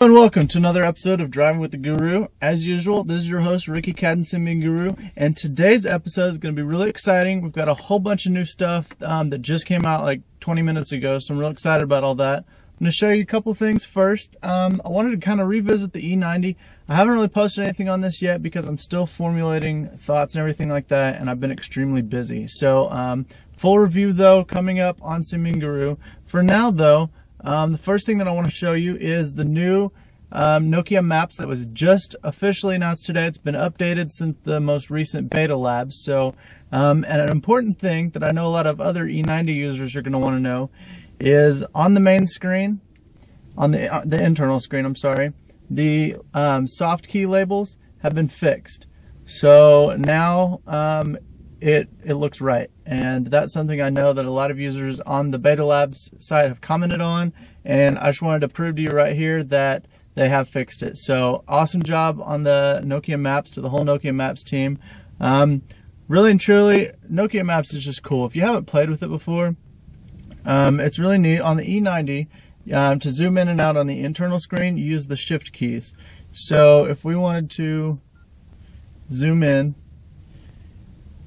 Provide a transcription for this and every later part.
And welcome to another episode of Driving with the Guru. As usual, this is your host, Ricky Cadden Guru, and today's episode is going to be really exciting. We've got a whole bunch of new stuff that just came out like 20 minutes ago, so I'm real excited about all that. I'm going to show you a couple things first. I wanted to kind of revisit the E90. I haven't really posted anything on this yet because I'm still formulating thoughts and everything like that, and I've been extremely busy. So full review though coming up on Simeon Guru. For now though, the first thing that I want to show you is the new Nokia Maps that was just officially announced today. It's been updated since the most recent beta labs. So, and an important thing that I know a lot of other E90 users are going to want to know is on the main screen, on the internal screen, I'm sorry, the soft key labels have been fixed. So now it looks right, and that's something I know that a lot of users on the beta labs site have commented on, and I just wanted to prove to you right here that they have fixed it. So awesome job on the Nokia Maps, to the whole Nokia Maps team. Really and truly, Nokia Maps is just cool. If you haven't played with it before, it's really neat. On the E90, to zoom in and out on the internal screen, you use the shift keys. So if we wanted to zoom in,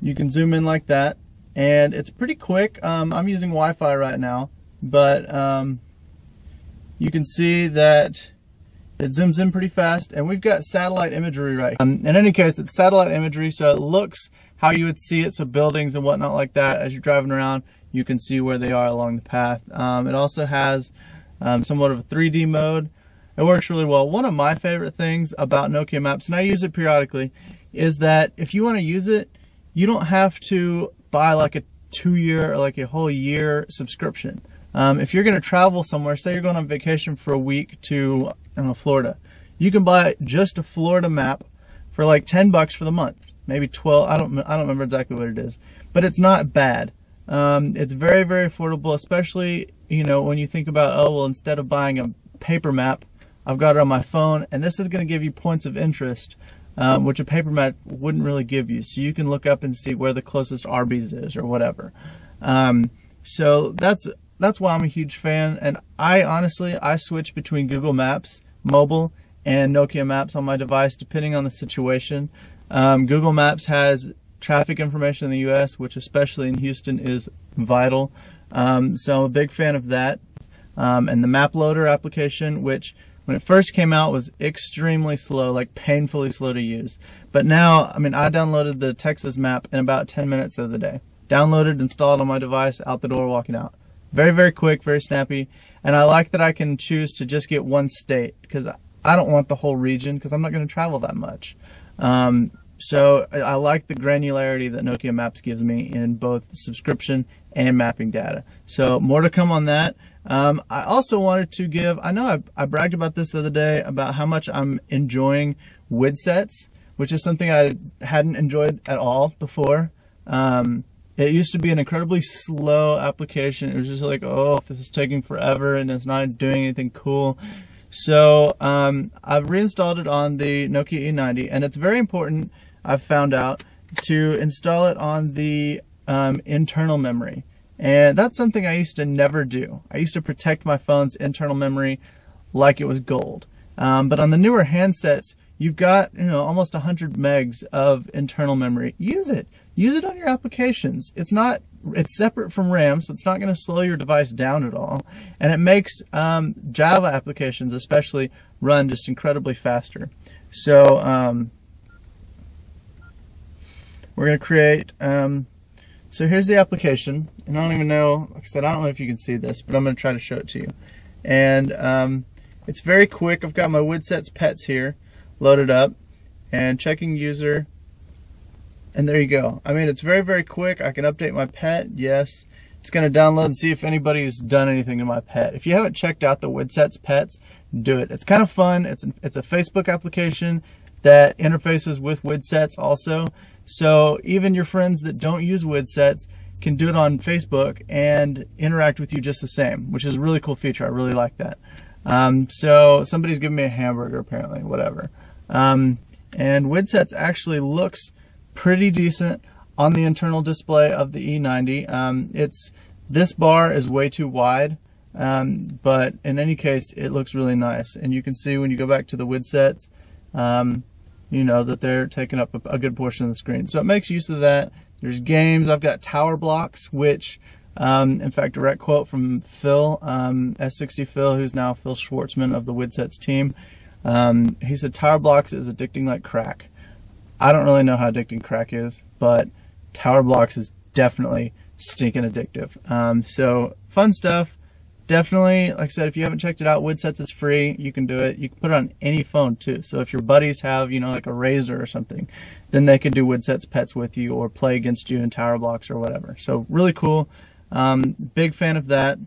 you can zoom in like that, and it's pretty quick. I'm using Wi-Fi right now, but you can see that it zooms in pretty fast, and we've got satellite imagery right here. In any case, it's satellite imagery, so it looks how you would see it, so buildings and whatnot like that. As you're driving around, you can see where they are along the path. It also has somewhat of a 3D mode. It works really well. One of my favorite things about Nokia Maps, and I use it periodically, is that if you want to use it, you don't have to buy like a 2-year or like a whole year subscription. If you're going to travel somewhere, say you're going on vacation for a week to, I don't know, Florida, you can buy just a Florida map for like $10 for the month, maybe 12. I don't remember exactly what it is, but it's not bad. It's very, very affordable, especially, you know, when you think about, oh, well, instead of buying a paper map, I've got it on my phone, and this is going to give you points of interest, which a paper map wouldn't really give you. So you can look up and see where the closest Arby's is or whatever. So that's why I'm a huge fan. And I switch between Google Maps mobile and Nokia Maps on my device depending on the situation. Google Maps has traffic information in the US, which especially in Houston is vital. So I'm a big fan of that. And the map loader application, which when it first came out was extremely slow, like painfully slow to use. But now, I mean, I downloaded the Texas map in about 10 minutes of the day. Downloaded, installed on my device, out the door, walking out. Very, very quick, very snappy. And I like that I can choose to just get one state, because I don't want the whole region, because I'm not going to travel that much. So I like the granularity that Nokia Maps gives me in both subscription and mapping data. So more to come on that. I also wanted to give, I know I bragged about this the other day about how much I'm enjoying Widsets, which is something I hadn't enjoyed at all before. It used to be an incredibly slow application. It was just like, oh, this is taking forever and it's not doing anything cool. So I've reinstalled it on the Nokia E90, and it's very important, I've found out, to install it on the internal memory. And that's something I used to never do. I used to protect my phone's internal memory like it was gold. But on the newer handsets, you've got, you know, almost 100 megs of internal memory. Use it. Use it on your applications. It's separate from RAM, so it's not going to slow your device down at all. And it makes Java applications especially run just incredibly faster. So we're going to create, so here's the application. And I don't even know, like I said, I don't know if you can see this, but I'm going to try to show it to you. And it's very quick. I've got my Widsets pets here loaded up and checking user, and there you go. I mean, it's very, very quick. I can update my pet, yes. It's going to download and see if anybody's done anything to my pet. If you haven't checked out the Widsets pets, do it. It's kind of fun. It's a Facebook application that interfaces with Widsets also. So even your friends that don't use Widsets can do it on Facebook and interact with you just the same, which is a really cool feature. I really like that. So somebody's giving me a hamburger apparently, whatever. And Widsets actually looks pretty decent on the internal display of the E90. This bar is way too wide. But in any case, it looks really nice. And you can see when you go back to the Widsets, you know that they're taking up a good portion of the screen. So it makes use of that. There's games. I've got tower blocks, which, in fact, direct quote from Phil, S60 Phil, who's now Phil Schwartzman of the Widsets team. He said tower blocks is addicting like crack. I don't really know how addicting crack is, but tower blocks is definitely stinking addictive. So fun stuff. Definitely, like I said, if you haven't checked it out, Widsets is free. You can do it. You can put it on any phone too. So if your buddies have, you know, like a Razor or something, then they can do Widsets Pets with you or play against you in tower blocks or whatever. So really cool. Big fan of that,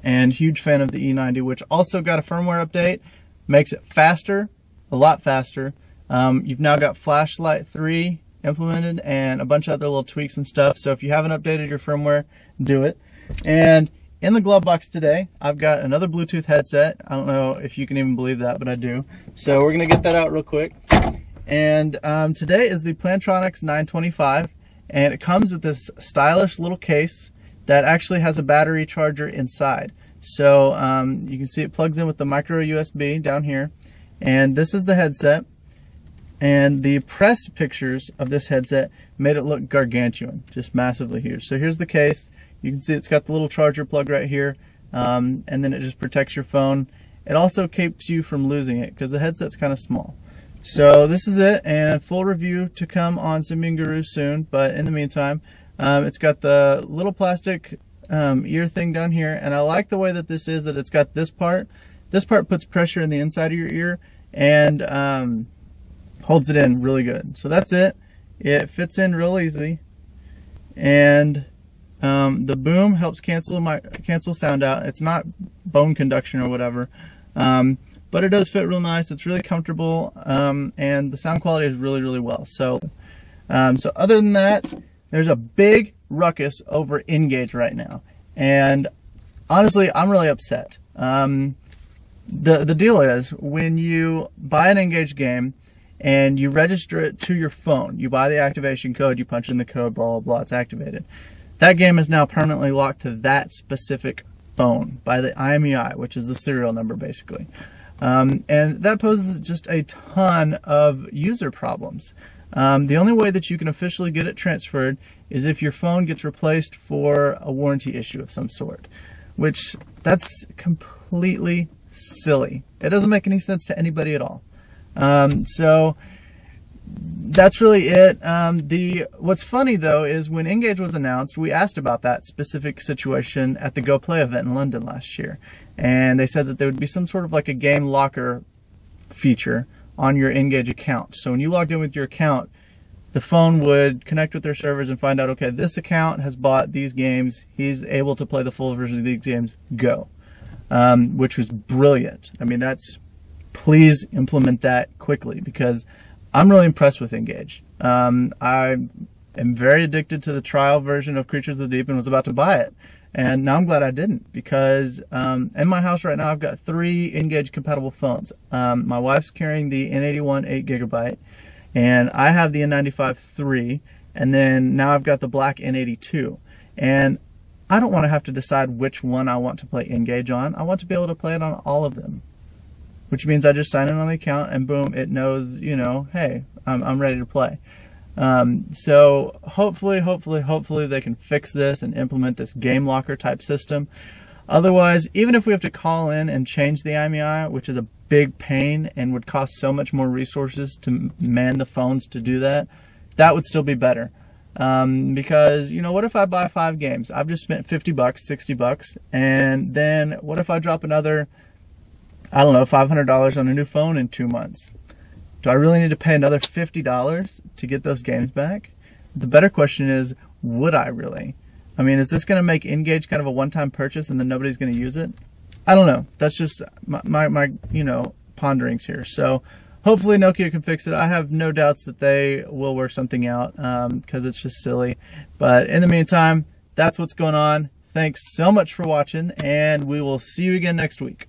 and huge fan of the E90, which also got a firmware update. Makes it faster, a lot faster. You've now got Flashlight 3 implemented and a bunch of other little tweaks and stuff. So if you haven't updated your firmware, do it. And in the glove box today, I've got another Bluetooth headset. I don't know if you can even believe that, but I do. So we're gonna get that out real quick. And today is the Plantronics 925, and it comes with this stylish little case that actually has a battery charger inside. So you can see it plugs in with the micro USB down here. And this is the headset. And the press pictures of this headset made it look gargantuan, just massively huge. So here's the case. You can see it's got the little charger plug right here, and then it just protects your phone. It also keeps you from losing it because the headset's kind of small. So this is it, and full review to come on Symbian Guru soon. But in the meantime, it's got the little plastic ear thing down here, and I like the way that this is, that it's got this part. This part puts pressure in the inside of your ear and holds it in really good. So that's it. It fits in real easy, and the boom helps cancel sound out. It's not bone conduction or whatever, but it does fit real nice. It's really comfortable, and the sound quality is really well. So so other than that, there's a big ruckus over N-Gage right now, and honestly, I'm really upset. The deal is, when you buy an N-Gage game and you register it to your phone, you buy the activation code, you punch in the code, blah blah blah, it's activated. That game is now permanently locked to that specific phone by the IMEI, which is the serial number basically. And that poses just a ton of user problems. The only way that you can officially get it transferred is if your phone gets replaced for a warranty issue of some sort, which that's completely silly. It doesn't make any sense to anybody at all. So that's really it. What's funny though is when N-Gage was announced, we asked about that specific situation at the Go Play event in London last year, and they said that there would be some sort of like a game locker feature on your N-Gage account. So when you logged in with your account, the phone would connect with their servers and find out, okay, this account has bought these games, he's able to play the full version of these games, go. Which was brilliant. I mean, please implement that quickly, because I'm really impressed with N-Gage. I am very addicted to the trial version of Creatures of the Deep and was about to buy it. And now I'm glad I didn't, because in my house right now I've got 3 N-Gage compatible phones. My wife's carrying the N81 8GB, and I have the N95 3, and then now I've got the black N82. And I don't want to have to decide which one I want to play N-Gage on. I want to be able to play it on all of them, which means I just sign in on the account and boom, it knows, you know, hey, I'm ready to play. So hopefully they can fix this and implement this game locker type system. Otherwise, even if we have to call in and change the IMEI, which is a big pain and would cost so much more resources to man the phones to do that, that would still be better. Because, you know, what if I buy 5 games? I've just spent $50, $60, and then what if I drop another, I don't know, $500 on a new phone in 2 months? Do I really need to pay another $50 to get those games back? The better question is, would I really? I mean, is this going to make N-Gage kind of a one-time purchase and then nobody's going to use it? I don't know. That's just my you know, ponderings here. So hopefully Nokia can fix it. I have no doubts that they will work something out, because it's just silly. But in the meantime, that's what's going on. Thanks so much for watching, and we will see you again next week.